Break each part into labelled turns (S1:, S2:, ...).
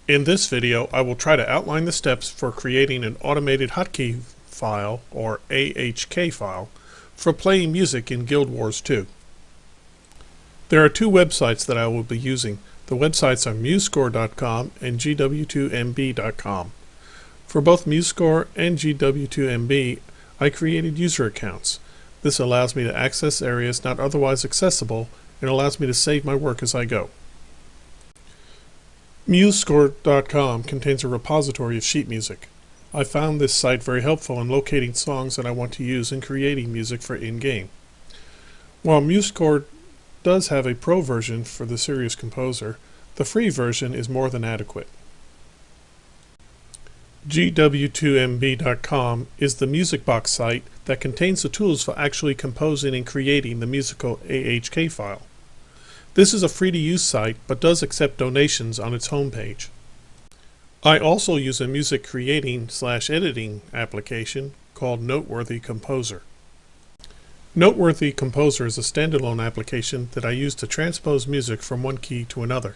S1: In this video, I will try to outline the steps for creating an automated hotkey file, or AHK file, for playing music in Guild Wars 2. There are two websites that I will be using. The websites are MuseScore.com and GW2MB.com. For both MuseScore and GW2MB, I created user accounts. This allows me to access areas not otherwise accessible and allows me to save my work as I go. MuseScore.com contains a repository of sheet music. I found this site very helpful in locating songs that I want to use in creating music for in-game. While MuseScore does have a pro version for the Serious Composer, the free version is more than adequate. GW2MB.com is the music box site that contains the tools for actually composing and creating the musical AHK file. This is a free-to-use site, but does accept donations on its homepage. I also use a music creating/editing application called Noteworthy Composer. Noteworthy Composer is a standalone application that I use to transpose music from one key to another.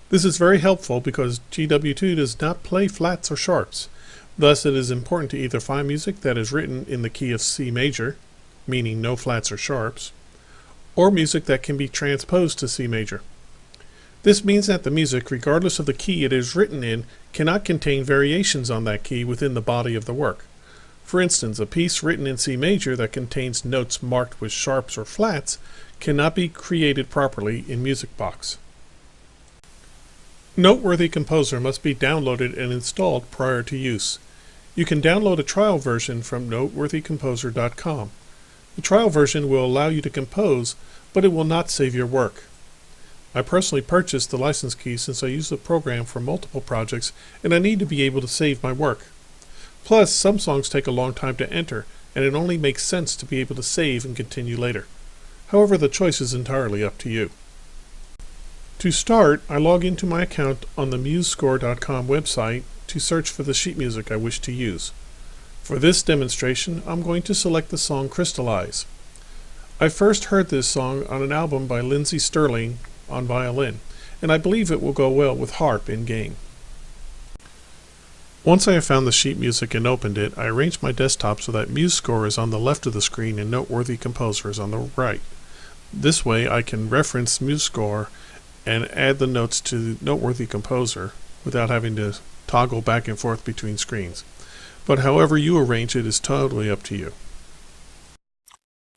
S1: This is very helpful because GW2 does not play flats or sharps. Thus, it is important to either find music that is written in the key of C major, meaning no flats or sharps, or music that can be transposed to C major. This means that the music, regardless of the key it is written in, cannot contain variations on that key within the body of the work. For instance, a piece written in C major that contains notes marked with sharps or flats cannot be created properly in MusicBox. Noteworthy Composer must be downloaded and installed prior to use. You can download a trial version from noteworthycomposer.com. The trial version will allow you to compose, but it will not save your work. I personally purchased the license key since I use the program for multiple projects and I need to be able to save my work. Plus, some songs take a long time to enter, and it only makes sense to be able to save and continue later. However, the choice is entirely up to you. To start, I log into my account on the MuseScore.com website to search for the sheet music I wish to use. For this demonstration, I'm going to select the song Crystallize. I first heard this song on an album by Lindsey Sterling on violin, and I believe it will go well with harp in-game. Once I have found the sheet music and opened it, I arranged my desktop so that MuseScore is on the left of the screen and Noteworthy Composer is on the right. This way I can reference MuseScore and add the notes to Noteworthy Composer without having to toggle back and forth between screens. But however you arrange it is totally up to you.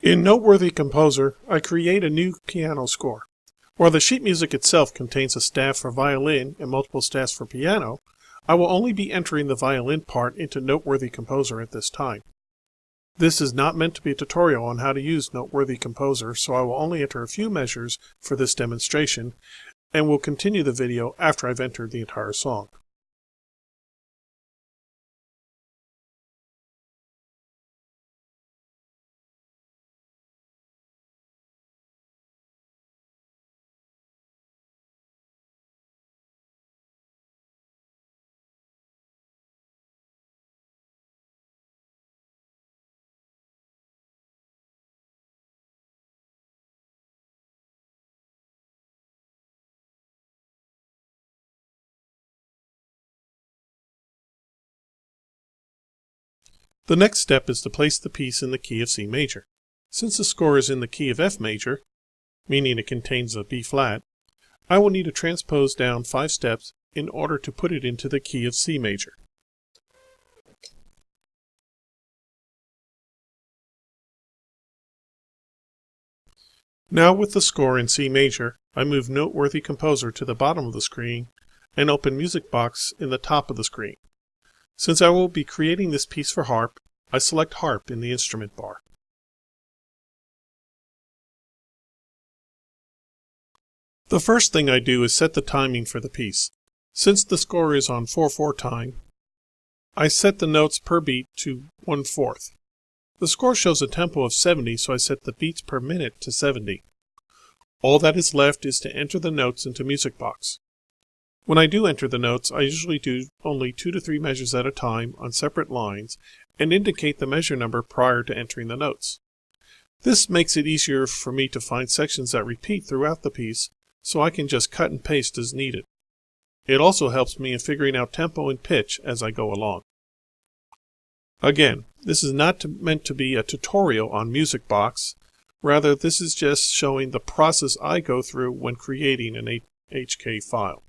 S1: In Noteworthy Composer, I create a new piano score. While the sheet music itself contains a staff for violin and multiple staffs for piano, I will only be entering the violin part into Noteworthy Composer at this time. This is not meant to be a tutorial on how to use Noteworthy Composer, so I will only enter a few measures for this demonstration, and will continue the video after I've entered the entire song. The next step is to place the piece in the key of C major. Since the score is in the key of F major, meaning it contains a B flat, I will need to transpose down 5 steps in order to put it into the key of C major. Now with the score in C major, I move Noteworthy Composer to the bottom of the screen and open MusicBox in the top of the screen. Since I will be creating this piece for harp, I select harp in the instrument bar. The first thing I do is set the timing for the piece. Since the score is on 4/4 time, I set the notes per beat to 1/4. The score shows a tempo of 70, so I set the beats per minute to 70. All that is left is to enter the notes into MusicBox. When I do enter the notes, I usually do only 2 to 3 measures at a time on separate lines and indicate the measure number prior to entering the notes. This makes it easier for me to find sections that repeat throughout the piece, so I can just cut and paste as needed. It also helps me in figuring out tempo and pitch as I go along. Again, this is not meant to be a tutorial on MusicBox. Rather, this is just showing the process I go through when creating an AHK file.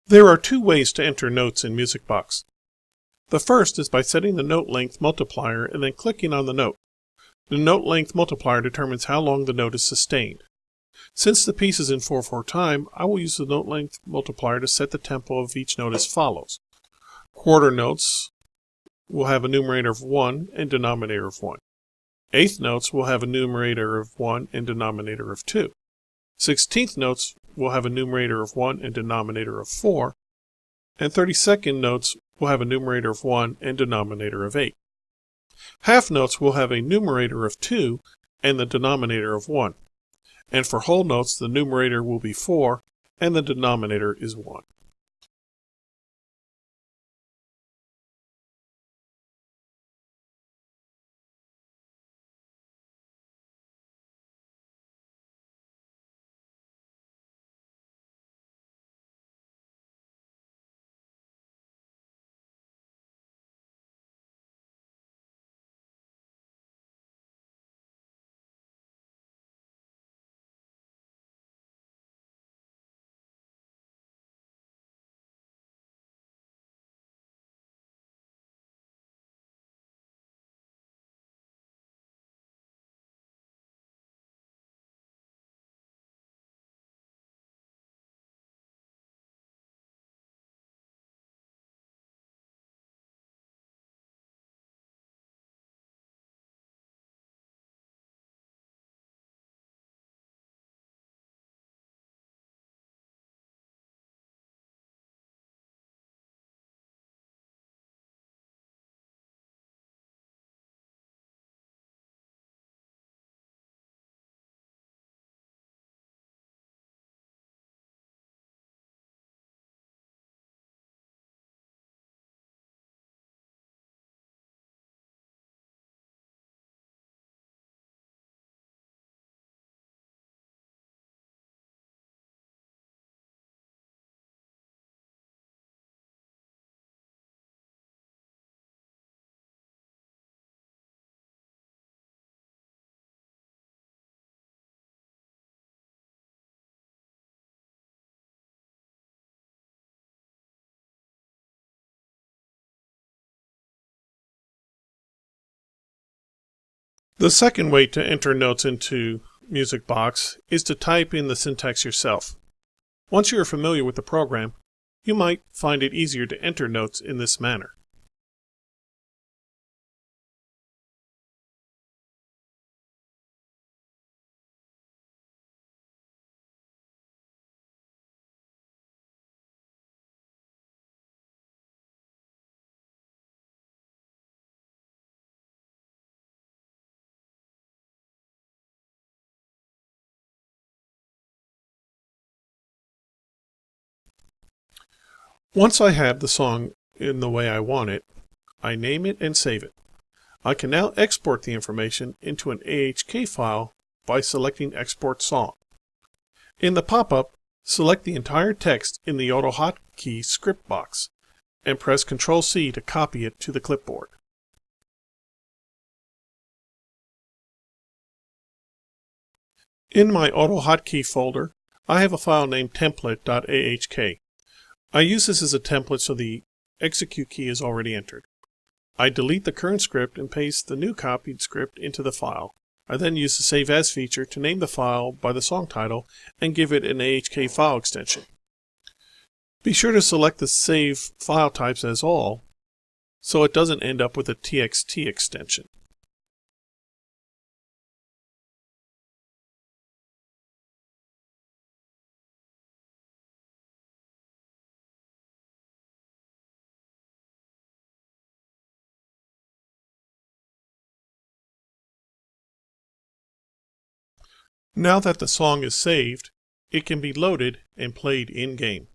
S1: There are two ways to enter notes in MusicBox. The first is by setting the note length multiplier and then clicking on the note. The note length multiplier determines how long the note is sustained. Since the piece is in 4/4 time, I will use the note length multiplier to set the tempo of each note as follows. Quarter notes will have a numerator of 1 and denominator of 1. Eighth notes will have a numerator of 1 and denominator of 2. 16th notes will have a numerator of 1 and denominator of 4. And 32nd notes will have a numerator of 1 and denominator of 8. Half notes will have a numerator of 2 and the denominator of 1. And for whole notes, the numerator will be 4 and the denominator is 1. The second way to enter notes into MusicBox is to type in the syntax yourself. Once you are familiar with the program, you might find it easier to enter notes in this manner. Once I have the song in the way I want it, I name it and save it. I can now export the information into an AHK file by selecting Export Song. In the pop-up, select the entire text in the AutoHotkey script box and press Ctrl-C to copy it to the clipboard. In my AutoHotkey folder, I have a file named template.ahk. I use this as a template so the execute key is already entered. I delete the current script and paste the new copied script into the file. I then use the Save As feature to name the file by the song title and give it an AHK file extension. Be sure to select the Save File Types as All so it doesn't end up with a TXT extension. Now that the song is saved, it can be loaded and played in-game.